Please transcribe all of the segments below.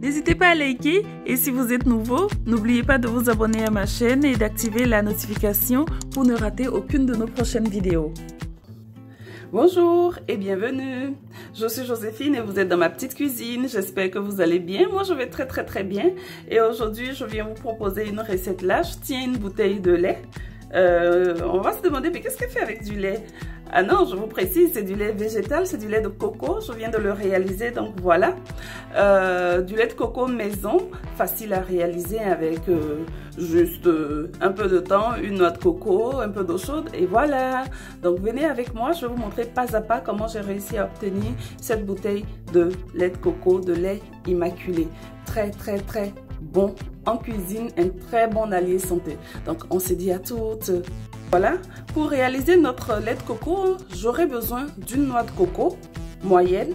N'hésitez pas à liker et si vous êtes nouveau, n'oubliez pas de vous abonner à ma chaîne et d'activer la notification pour ne rater aucune de nos prochaines vidéos. Bonjour et bienvenue, je suis Joséphine et vous êtes dans ma petite cuisine, j'espère que vous allez bien, moi je vais très bien et aujourd'hui je viens vous proposer une recette là, je tiens une bouteille de lait, on va se demander mais qu'est-ce qu'elle fait avec du lait? Ah non, je vous précise, c'est du lait végétal, c'est du lait de coco, je viens de le réaliser, donc voilà. Du lait de coco maison, facile à réaliser avec juste un peu de temps, une noix de coco, un peu d'eau chaude et voilà. Donc venez avec moi, je vais vous montrer pas à pas comment j'ai réussi à obtenir cette bouteille de lait de coco, de lait immaculé. Très bon en cuisine, un très bon allié santé. Donc on se dit à toutes. Voilà, pour réaliser notre lait de coco, j'aurai besoin d'une noix de coco moyenne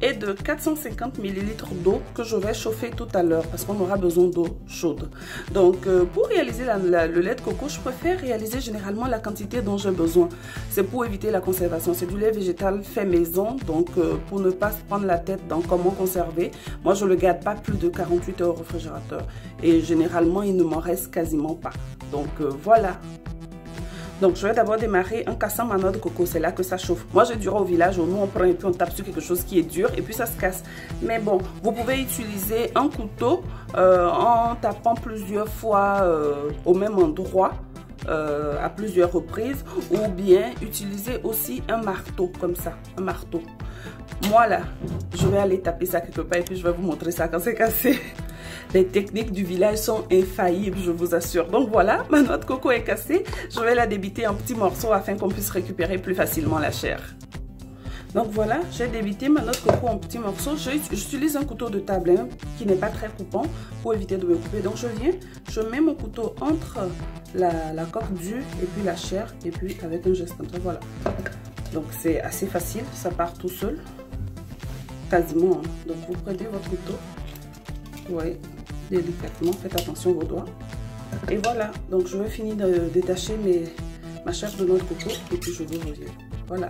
et de 450 ml d'eau que je vais chauffer tout à l'heure parce qu'on aura besoin d'eau chaude. Donc pour réaliser le lait de coco, je préfère réaliser généralement la quantité dont j'ai besoin. C'est pour éviter la conservation. C'est du lait végétal fait maison, donc pour ne pas se prendre la tête dans comment conserver, moi je ne le garde pas plus de 48 heures au réfrigérateur. Et généralement, il ne m'en reste quasiment pas. Donc voilà. Donc je vais d'abord démarrer en cassant ma noix de coco, c'est là que ça chauffe. Moi j'ai duré au village où nous on prend et puis on tape sur quelque chose qui est dur et puis ça se casse. Mais bon, vous pouvez utiliser un couteau en tapant plusieurs fois au même endroit. À plusieurs reprises, ou bien utiliser aussi un marteau comme ça, un marteau. Moi là, je vais aller taper ça quelque part et puis je vais vous montrer ça quand c'est cassé. Les techniques du village sont infaillibles, je vous assure. Donc voilà, ma noix de coco est cassée. Je vais la débiter en petits morceaux afin qu'on puisse récupérer plus facilement la chair. Donc voilà, j'ai débité ma noix de coco en petits morceaux. J'utilise un couteau de table hein, qui n'est pas très coupant pour éviter de me couper. Donc je mets mon couteau entre la coque dure et puis la chair et puis avec un geste comme ça, voilà. Donc c'est assez facile, ça part tout seul, quasiment. Hein. Donc vous prenez votre couteau, ouais, délicatement, faites attention vos doigts. Et voilà, donc je vais finir de détacher ma chair de noix de coco et puis je vous reviens. Voilà.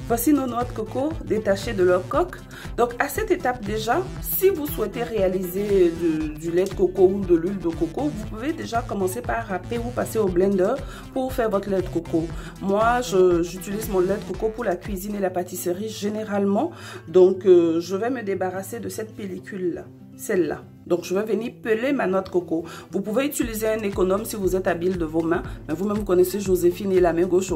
Voici nos noix de coco détachées de leur coque. Donc à cette étape déjà, si vous souhaitez réaliser du lait de coco ou de l'huile de coco, vous pouvez déjà commencer par râper ou passer au blender pour faire votre lait de coco. Moi, j'utilise mon lait de coco pour la cuisine et la pâtisserie généralement. Donc je vais me débarrasser de cette pellicule-là, celle-là. Donc je vais venir peler ma noix de coco. Vous pouvez utiliser un économe si vous êtes habile de vos mains. Mais vous-même vous connaissez Joséphine et la main gauche.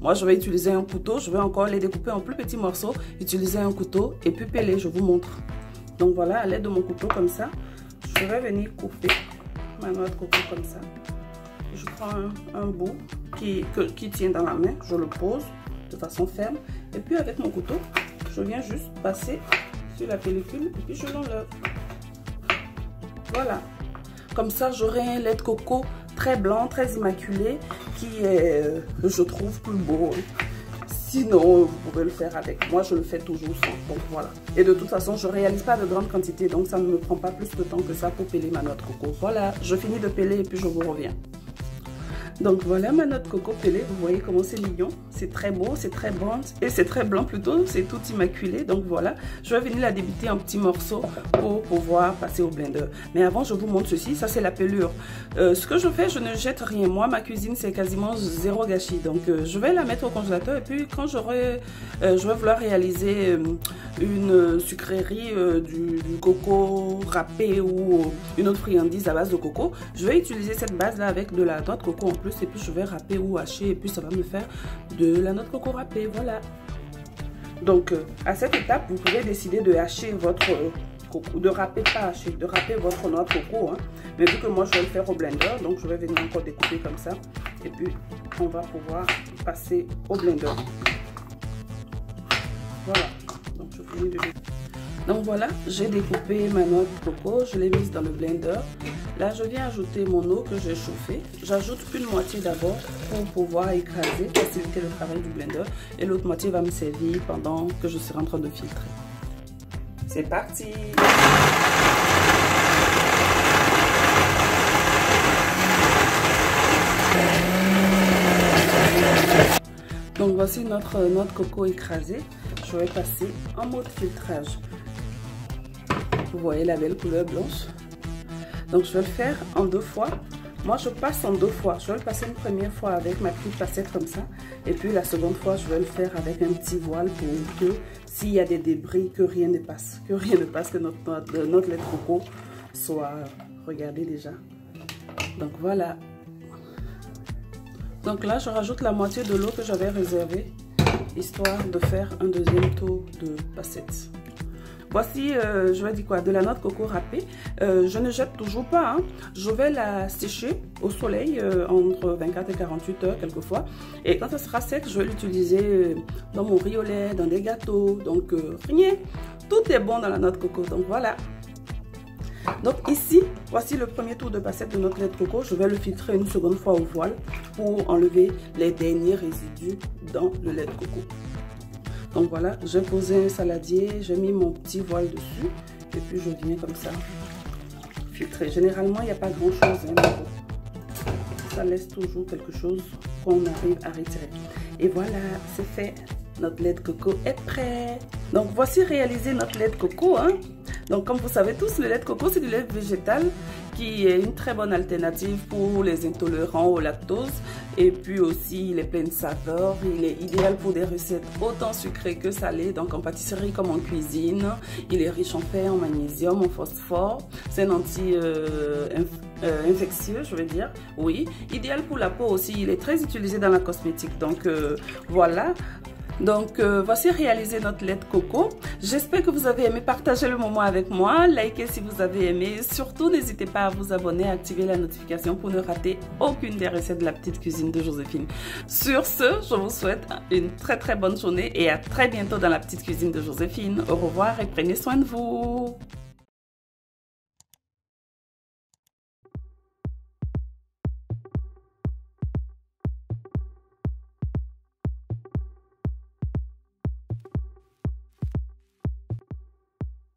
Moi je vais utiliser un couteau. Je vais encore les découper en plus petits morceaux. Utiliser un couteau et puis peler. Je vous montre. Donc voilà, à l'aide de mon couteau comme ça, je vais venir couper ma noix de coco comme ça. Je prends un bout qui tient dans la main. Je le pose de façon ferme. Et puis avec mon couteau, je viens juste passer sur la pellicule et puis je l'enlève. Voilà, comme ça j'aurai un lait de coco très blanc, très immaculé, qui est, je trouve, plus beau. Sinon, vous pouvez le faire avec. Moi, je le fais toujours sans. Donc voilà. Et de toute façon, je ne réalise pas de grande quantité, donc ça ne me prend pas plus de temps que ça pour peler ma noix de coco. Voilà, je finis de peler et puis je vous reviens. Donc voilà ma noix de coco pelée, vous voyez comment c'est mignon, c'est très beau, c'est très bon et c'est très blanc plutôt, c'est tout immaculé. Donc voilà, je vais venir la débiter en petits morceaux pour pouvoir passer au blender. Mais avant je vous montre ceci, ça c'est la pelure. Ce que je fais, je ne jette rien. Moi ma cuisine c'est quasiment zéro gâchis. Donc je vais la mettre au congélateur et puis quand je vais vouloir réaliser une sucrerie, du coco râpé ou une autre friandise à base de coco, je vais utiliser cette base là avec de la noix de coco en plus et puis je vais râper ou hacher et puis ça va me faire de la noix de coco râpée. Voilà. Donc à cette étape vous pouvez décider de hacher votre coco, de râper, pas hacher, de râper votre noix de coco hein. Mais vu que moi je vais le faire au blender, donc je vais venir encore découper comme ça et puis on va pouvoir passer au blender. Voilà, donc je finis de découper. Donc voilà, j'ai découpé ma noix de coco, je l'ai mise dans le blender. Là, je viens ajouter mon eau que j'ai chauffée. J'ajoute une moitié d'abord pour pouvoir écraser, faciliter le travail du blender. Et l'autre moitié va me servir pendant que je serai en train de filtrer. C'est parti! Donc voici notre noix de coco écrasée. Je vais passer en mode filtrage. Vous voyez la belle couleur blanche. Donc je vais le faire en 2 fois. Moi je passe en 2 fois. Je vais le passer une première fois avec ma petite passette comme ça. Et puis la seconde fois je vais le faire avec un petit voile pour que s'il y a des débris, que rien ne passe. Que rien ne passe, que notre lait de coco soit... Regardez déjà. Donc voilà. Donc là je rajoute la moitié de l'eau que j'avais réservée. Histoire de faire un deuxième tour de passette. Voici, je vais dire quoi, de la noix de coco râpée. Je ne jette toujours pas. Hein. Je vais la sécher au soleil entre 24 et 48 heures quelquefois. Et quand ça sera sec, je vais l'utiliser dans mon riz au lait, dans des gâteaux. Donc rien, tout est bon dans la noix de coco. Donc voilà. Donc ici, voici le premier tour de passette de notre lait de coco. Je vais le filtrer une seconde fois au voile pour enlever les derniers résidus dans le lait de coco. Donc voilà, j'ai posé un saladier, j'ai mis mon petit voile dessus et puis je viens comme ça filtrer. Généralement, il n'y a pas grand chose, hein, mais bon, ça laisse toujours quelque chose qu'on arrive à retirer. Et voilà, c'est fait. Notre lait de coco est prêt. Donc voici réalisé notre lait de coco. Hein. Donc comme vous savez tous, le lait de coco c'est du lait végétal qui est une très bonne alternative pour les intolérants au lactose. Et puis aussi il est plein de saveurs. Il est idéal pour des recettes autant sucrées que salées. Donc en pâtisserie comme en cuisine. Il est riche en fer, en magnésium, en phosphore. C'est un infectieux, je veux dire. Oui. Idéal pour la peau aussi. Il est très utilisé dans la cosmétique. Donc voilà. Donc voici réalisé notre lait de coco. J'espère que vous avez aimé partager le moment avec moi. Likez si vous avez aimé. Surtout n'hésitez pas à vous abonner, à activer la notification pour ne rater aucune des recettes de la petite cuisine de Joséphine. Sur ce, je vous souhaite une très très bonne journée et à très bientôt dans la petite cuisine de Joséphine. Au revoir et prenez soin de vous.